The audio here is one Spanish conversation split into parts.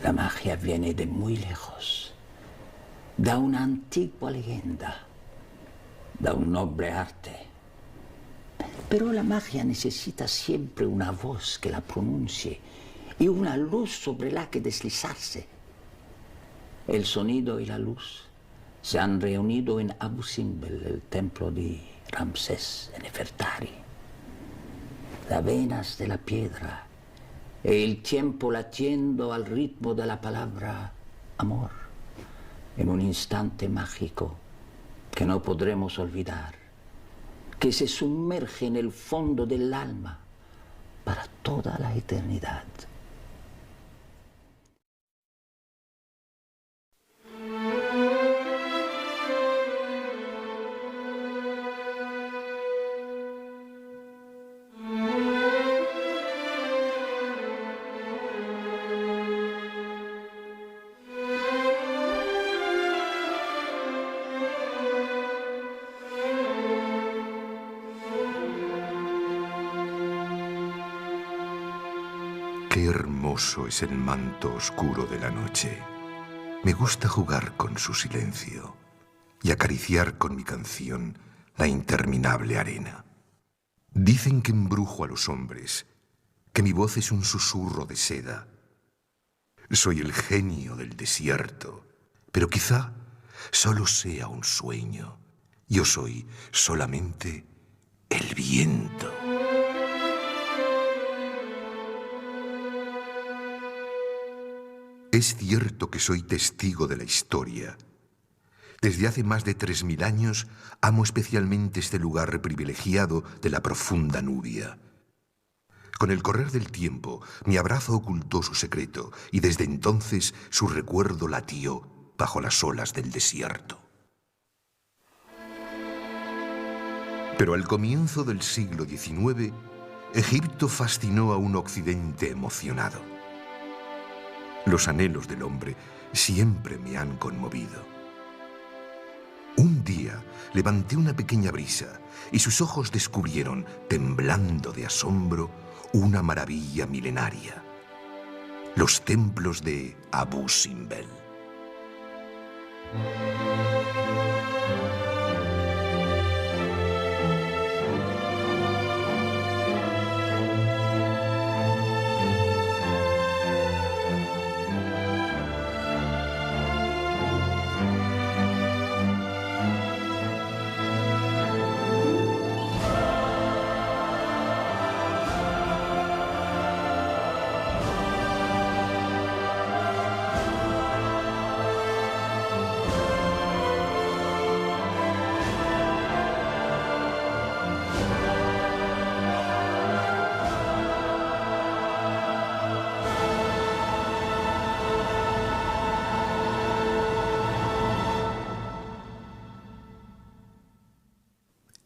La magia viene de muy lejos, da una antigua leyenda, da un noble arte. Pero la magia necesita siempre una voz que la pronuncie y una luz sobre la que deslizarse. El sonido y la luz se han reunido en Abu Simbel, el templo de Ramsés en Nefertari. Las venas de la piedra y el tiempo latiendo al ritmo de la palabra amor, en un instante mágico que no podremos olvidar, que se sumerge en el fondo del alma para toda la eternidad. Qué hermoso es el manto oscuro de la noche. Me gusta jugar con su silencio y acariciar con mi canción la interminable arena. Dicen que embrujo a los hombres, que mi voz es un susurro de seda. Soy el genio del desierto, pero quizá solo sea un sueño. Yo soy solamente el viento. Es cierto que soy testigo de la historia. Desde hace más de 3000 años amo especialmente este lugar privilegiado de la profunda Nubia. Con el correr del tiempo, mi abrazo ocultó su secreto y desde entonces su recuerdo latió bajo las olas del desierto. Pero al comienzo del siglo XIX, Egipto fascinó a un occidente emocionado. Los anhelos del hombre siempre me han conmovido. Un día levanté una pequeña brisa y sus ojos descubrieron, temblando de asombro, una maravilla milenaria: los templos de Abu Simbel.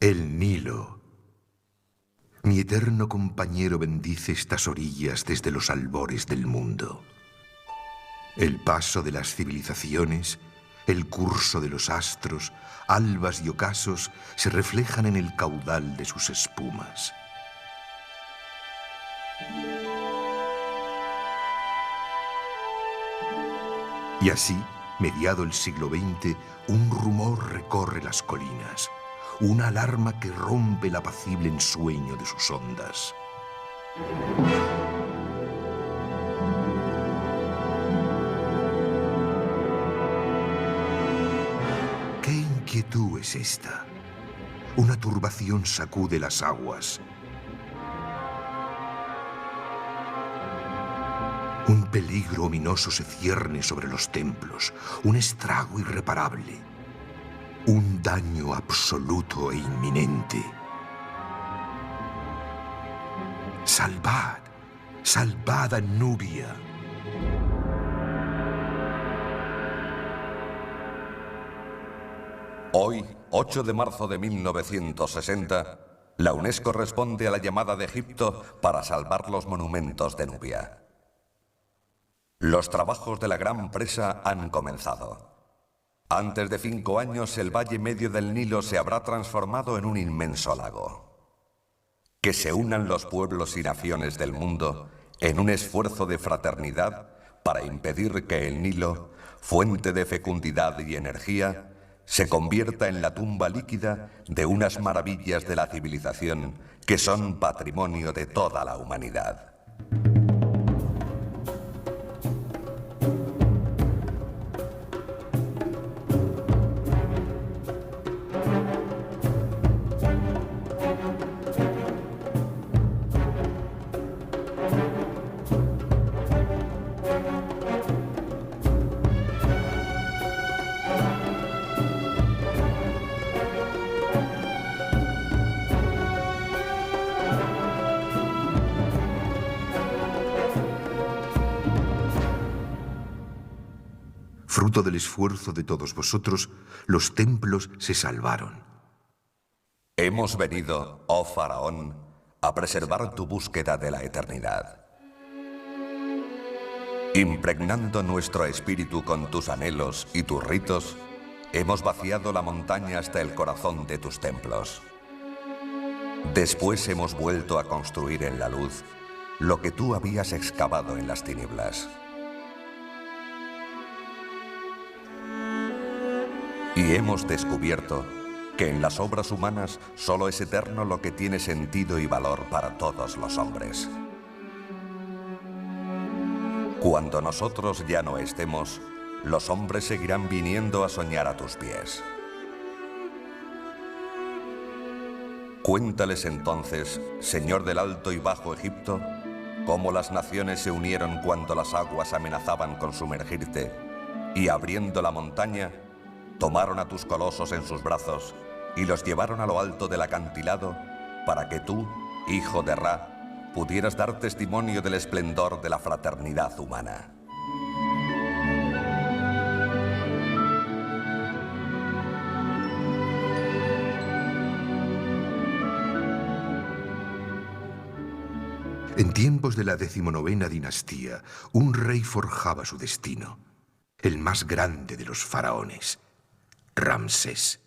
El Nilo. Mi eterno compañero bendice estas orillas desde los albores del mundo. El paso de las civilizaciones, el curso de los astros, albas y ocasos se reflejan en el caudal de sus espumas. Y así, mediado el siglo XX, un rumor recorre las colinas. Una alarma que rompe el apacible ensueño de sus ondas. ¿Qué inquietud es esta? Una turbación sacude las aguas. Un peligro ominoso se cierne sobre los templos, un estrago irreparable. Un daño absoluto e inminente. Salvad, salvad a Nubia. Hoy, 8 de marzo de 1960, la UNESCO responde a la llamada de Egipto para salvar los monumentos de Nubia. Los trabajos de la gran presa han comenzado. Antes de 5 años, el valle medio del Nilo se habrá transformado en un inmenso lago. Que se unan los pueblos y naciones del mundo en un esfuerzo de fraternidad para impedir que el Nilo, fuente de fecundidad y energía, se convierta en la tumba líquida de unas maravillas de la civilización que son patrimonio de toda la humanidad. Fruto del esfuerzo de todos vosotros, los templos se salvaron. Hemos venido, oh Faraón, a preservar tu búsqueda de la eternidad. Impregnando nuestro espíritu con tus anhelos y tus ritos, hemos vaciado la montaña hasta el corazón de tus templos. Después hemos vuelto a construir en la luz lo que tú habías excavado en las tinieblas. Y hemos descubierto que en las obras humanas solo es eterno lo que tiene sentido y valor para todos los hombres. Cuando nosotros ya no estemos, los hombres seguirán viniendo a soñar a tus pies. Cuéntales entonces, Señor del Alto y Bajo Egipto, cómo las naciones se unieron cuando las aguas amenazaban con sumergirte, y abriendo la montaña, tomaron a tus colosos en sus brazos y los llevaron a lo alto del acantilado para que tú, hijo de Ra, pudieras dar testimonio del esplendor de la fraternidad humana. En tiempos de la 19ª dinastía, un rey forjaba su destino, el más grande de los faraones, Ramsés.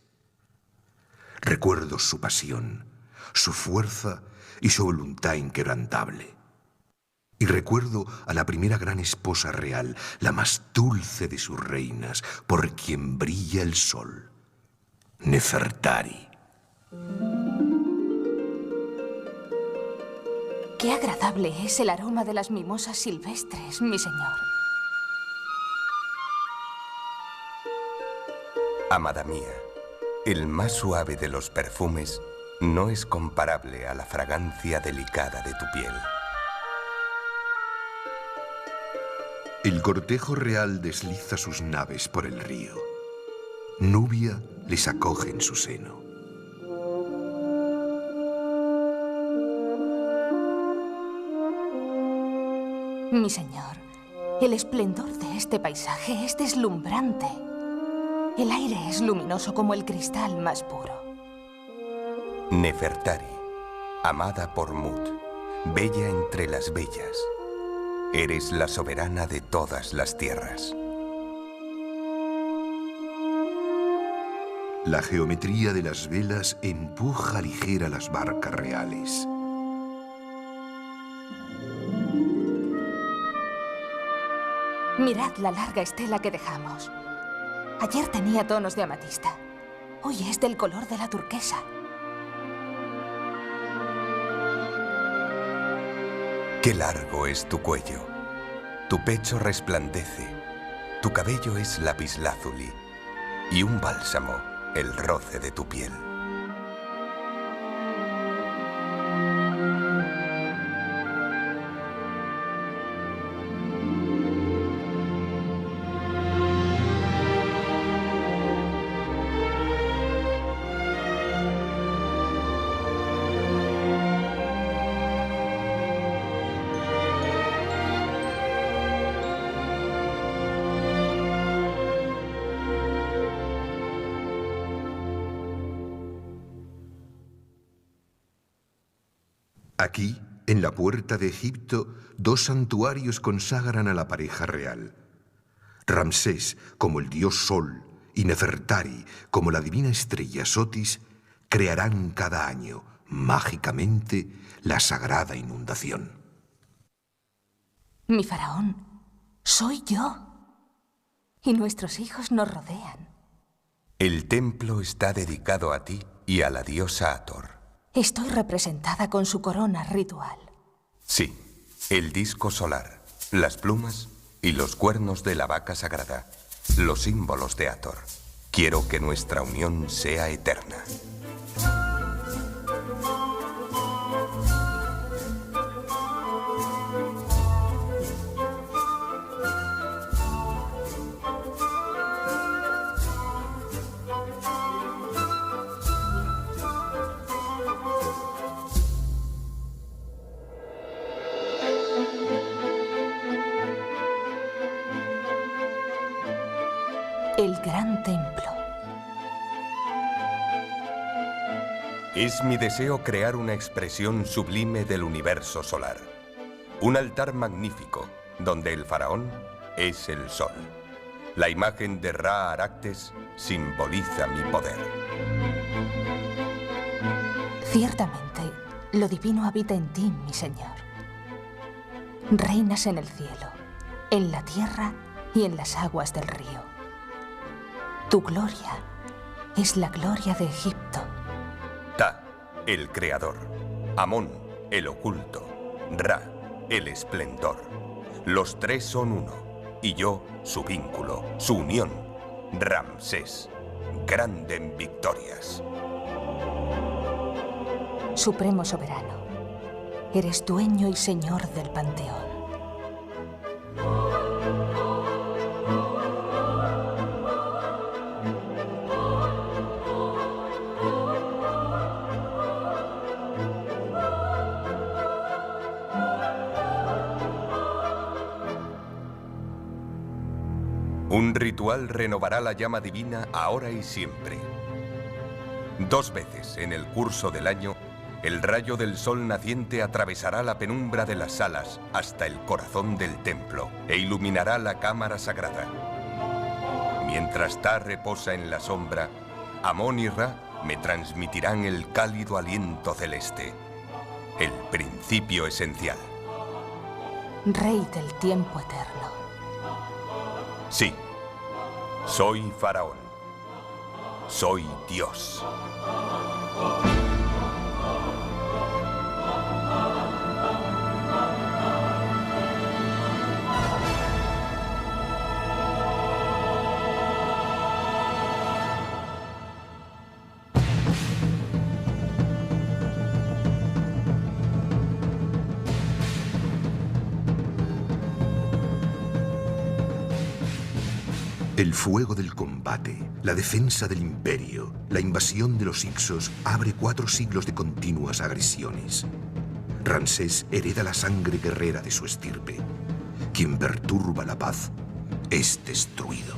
Recuerdo su pasión, su fuerza y su voluntad inquebrantable. Y recuerdo a la primera gran esposa real, la más dulce de sus reinas, por quien brilla el sol, Nefertari. Qué agradable es el aroma de las mimosas silvestres, mi señor. Amada mía, el más suave de los perfumes no es comparable a la fragancia delicada de tu piel. El cortejo real desliza sus naves por el río. Nubia les acoge en su seno. Mi señor, el esplendor de este paisaje es deslumbrante. El aire es luminoso como el cristal más puro. Nefertari, amada por Mut, bella entre las bellas, eres la soberana de todas las tierras. La geometría de las velas empuja ligera las barcas reales. Mirad la larga estela que dejamos. Ayer tenía tonos de amatista. Hoy es del color de la turquesa. Qué largo es tu cuello. Tu pecho resplandece. Tu cabello es lapislázuli. Y un bálsamo, el roce de tu piel. Aquí, en la puerta de Egipto, dos santuarios consagran a la pareja real. Ramsés, como el dios Sol, y Nefertari, como la divina estrella Sotis, crearán cada año, mágicamente, la sagrada inundación. Mi faraón, Soy yo. Y nuestros hijos nos rodean. El templo está dedicado a ti y a la diosa Hathor. Estoy representada con su corona ritual. Sí, el disco solar, las plumas y los cuernos de la vaca sagrada, los símbolos de Hathor. Quiero que nuestra unión sea eterna. El gran templo. Es mi deseo crear una expresión sublime del universo solar. Un altar magnífico, donde el faraón es el sol. La imagen de Ra-Aráctes simboliza mi poder. Ciertamente, lo divino habita en ti, mi señor. Reinas en el cielo, en la tierra y en las aguas del río. Tu gloria es la gloria de Egipto. Ta, el creador. Amón, el oculto. Ra, el esplendor. Los tres son uno, y yo, su vínculo, su unión. Ramsés, grande en victorias. Supremo soberano, eres dueño y señor del panteón. Un ritual renovará la llama divina ahora y siempre. 2 veces en el curso del año, el rayo del sol naciente atravesará la penumbra de las salas hasta el corazón del templo e iluminará la cámara sagrada. Mientras Ta reposa en la sombra, Amón y Ra me transmitirán el cálido aliento celeste, el principio esencial. Rey del tiempo eterno. Sí, soy faraón. Soy Dios. El fuego del combate, la defensa del imperio, la invasión de los Ixos abre 4 siglos de continuas agresiones. Ramsés hereda la sangre guerrera de su estirpe. Quien perturba la paz es destruido.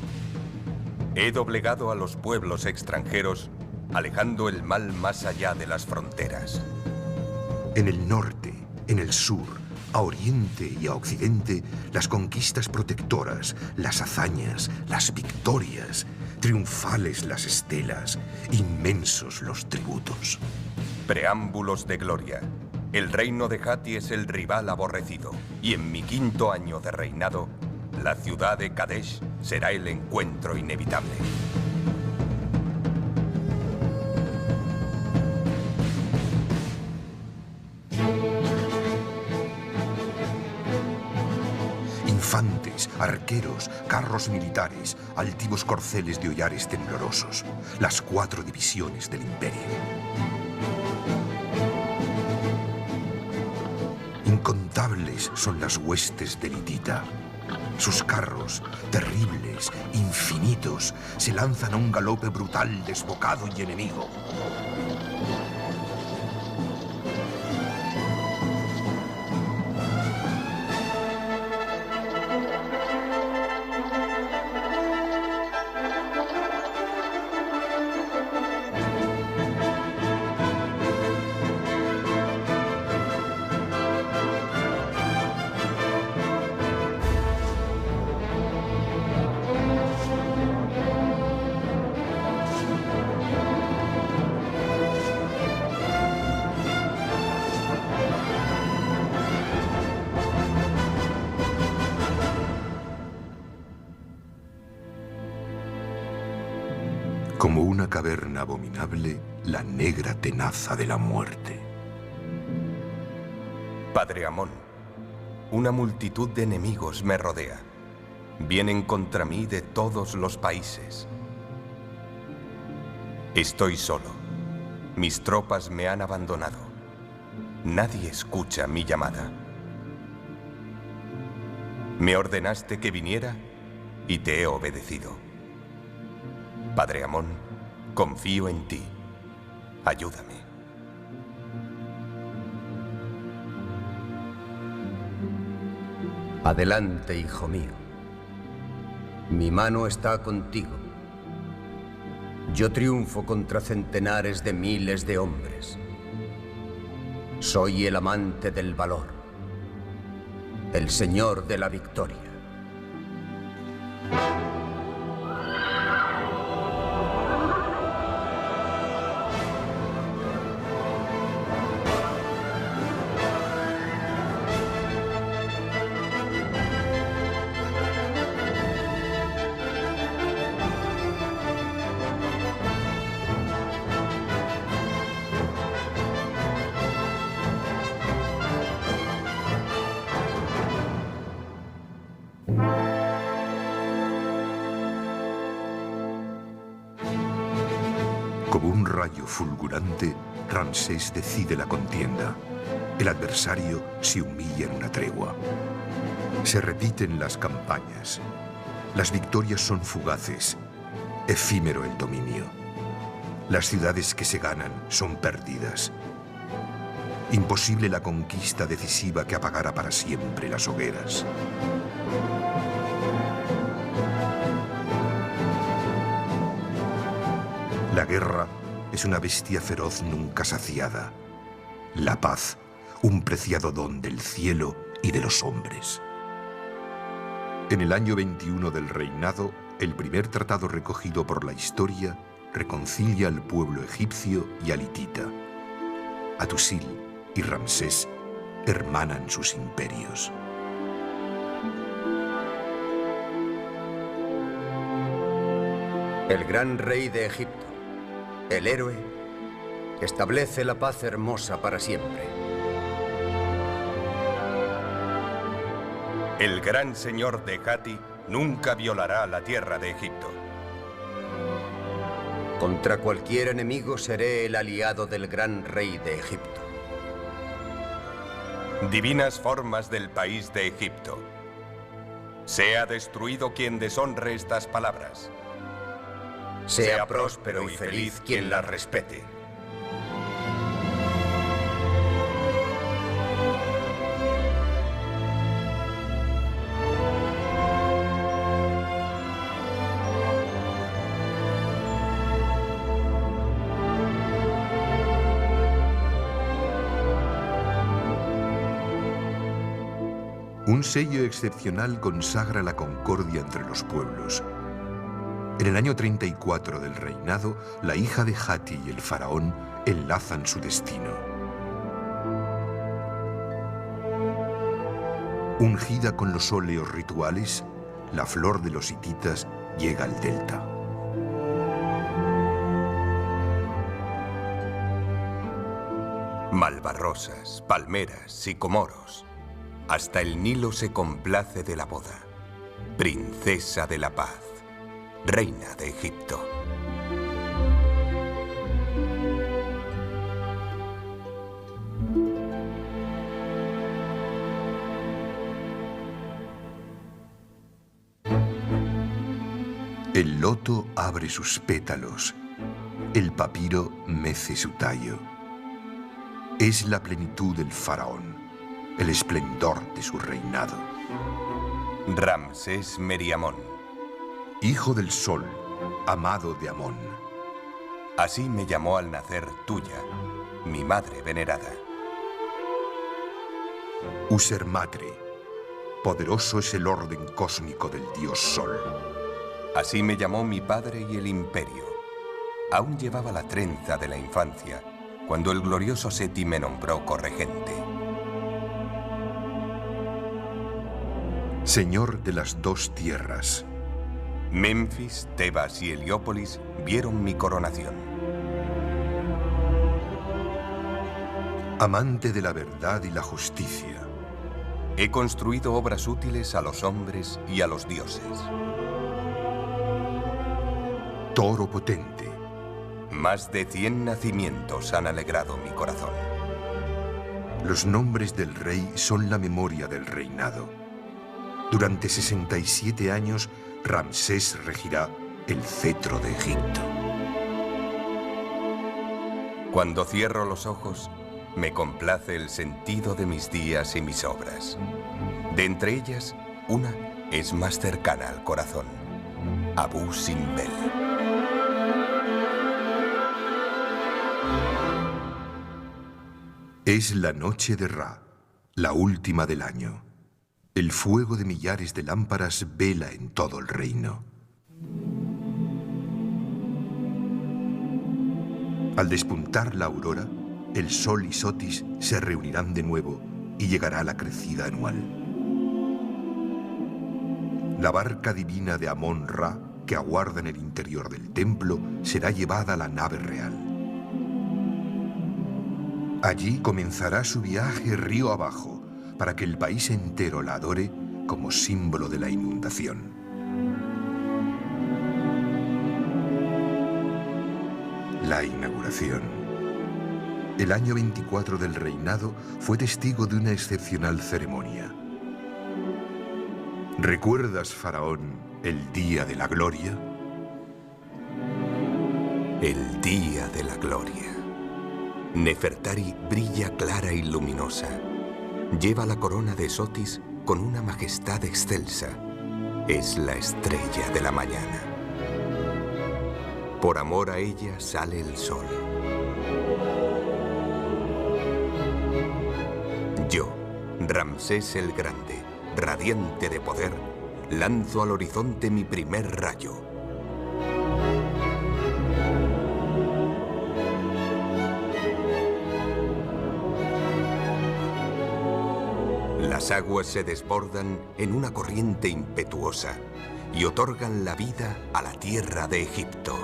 He doblegado a los pueblos extranjeros, alejando el mal más allá de las fronteras. En el norte, en el sur, a oriente y a occidente, las conquistas protectoras, las hazañas, las victorias, triunfales las estelas, inmensos los tributos. Preámbulos de gloria. El reino de Hati es el rival aborrecido, y en mi 5º año de reinado, la ciudad de Kadesh será el encuentro inevitable. Infantes, arqueros, carros militares, altivos corceles de hollares temblorosos, las 4 divisiones del imperio. Incontables son las huestes de Hitita. Sus carros, terribles, infinitos, se lanzan a un galope brutal, desbocado y enemigo. Como una caverna abominable, la negra tenaza de la muerte. Padre Amon, una multitud de enemigos me rodea. Vienen contra mí de todos los países. Estoy solo. Mis tropas me han abandonado. Nadie escucha mi llamada. Me ordenaste que viniera y te he obedecido. Padre Amon, confío en ti. Ayúdame. Adelante, hijo mío. Mi mano está contigo. Yo triunfo contra centenares de miles de hombres. Soy el amante del valor, el señor de la victoria. Como un rayo fulgurante, Ramsés decide la contienda. El adversario se humilla en una tregua. Se repiten las campañas. Las victorias son fugaces. Efímero el dominio. Las ciudades que se ganan son perdidas. Imposible la conquista decisiva que apagara para siempre las hogueras. La guerra es una bestia feroz nunca saciada. La paz, un preciado don del cielo y de los hombres. En el año 21 del reinado, el primer tratado recogido por la historia reconcilia al pueblo egipcio y al hitita. Atusil y Ramsés hermanan sus imperios. El gran rey de Egipto, el héroe, establece la paz hermosa para siempre. El gran señor de Hatti nunca violará la tierra de Egipto. Contra cualquier enemigo seré el aliado del gran rey de Egipto. Divinas formas del país de Egipto. Sea destruido quien deshonre estas palabras. Sea próspero y feliz quien las respete. Un sello excepcional consagra la concordia entre los pueblos. En el año 34 del reinado, la hija de Hatti y el faraón enlazan su destino. Ungida con los óleos rituales, la flor de los hititas llega al delta. Malvarrosas, palmeras, sicomoros. Hasta el Nilo se complace de la boda. Princesa de la paz. Reina de Egipto. El loto abre sus pétalos, el papiro mece su tallo. Es la plenitud del faraón, el esplendor de su reinado. Ramsés Meriamón. Hijo del sol, amado de Amón. Así me llamó al nacer Tuya, mi madre venerada. Usermatre, poderoso es el orden cósmico del dios Sol. Así me llamó mi padre y el imperio. Aún llevaba la trenza de la infancia, cuando el glorioso Seti me nombró corregente. Señor de las dos tierras, Menfis, Tebas y Heliópolis vieron mi coronación. Amante de la verdad y la justicia, He construido obras útiles a los hombres y a los dioses. toro potente, Más de 100 nacimientos han alegrado mi corazón. los nombres del rey son la memoria del reinado. Durante 67 años, Ramsés regirá el cetro de Egipto. Cuando cierro los ojos, me complace el sentido de mis días y mis obras. De entre ellas, una es más cercana al corazón. Abu Simbel. Es la noche de Ra, la última del año. El fuego de millares de lámparas vela en todo el reino. Al despuntar la aurora, el sol y Sotis se reunirán de nuevo y llegará la crecida anual. La barca divina de Amón-Ra, que aguarda en el interior del templo, será llevada a la nave real. Allí comenzará su viaje río abajo, para que el país entero la adore como símbolo de la inundación. La inauguración. El año 24 del reinado fue testigo de una excepcional ceremonia. ¿Recuerdas, faraón, el día de la gloria? El día de la gloria. Nefertari brilla clara y luminosa. Lleva la corona de Sotis con una majestad excelsa. Es la estrella de la mañana. Por amor a ella sale el sol. Yo, Ramsés el Grande, radiante de poder, lanzo al horizonte mi primer rayo. Las aguas se desbordan en una corriente impetuosa y otorgan la vida a la tierra de Egipto,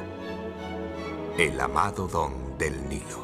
el amado don del Nilo.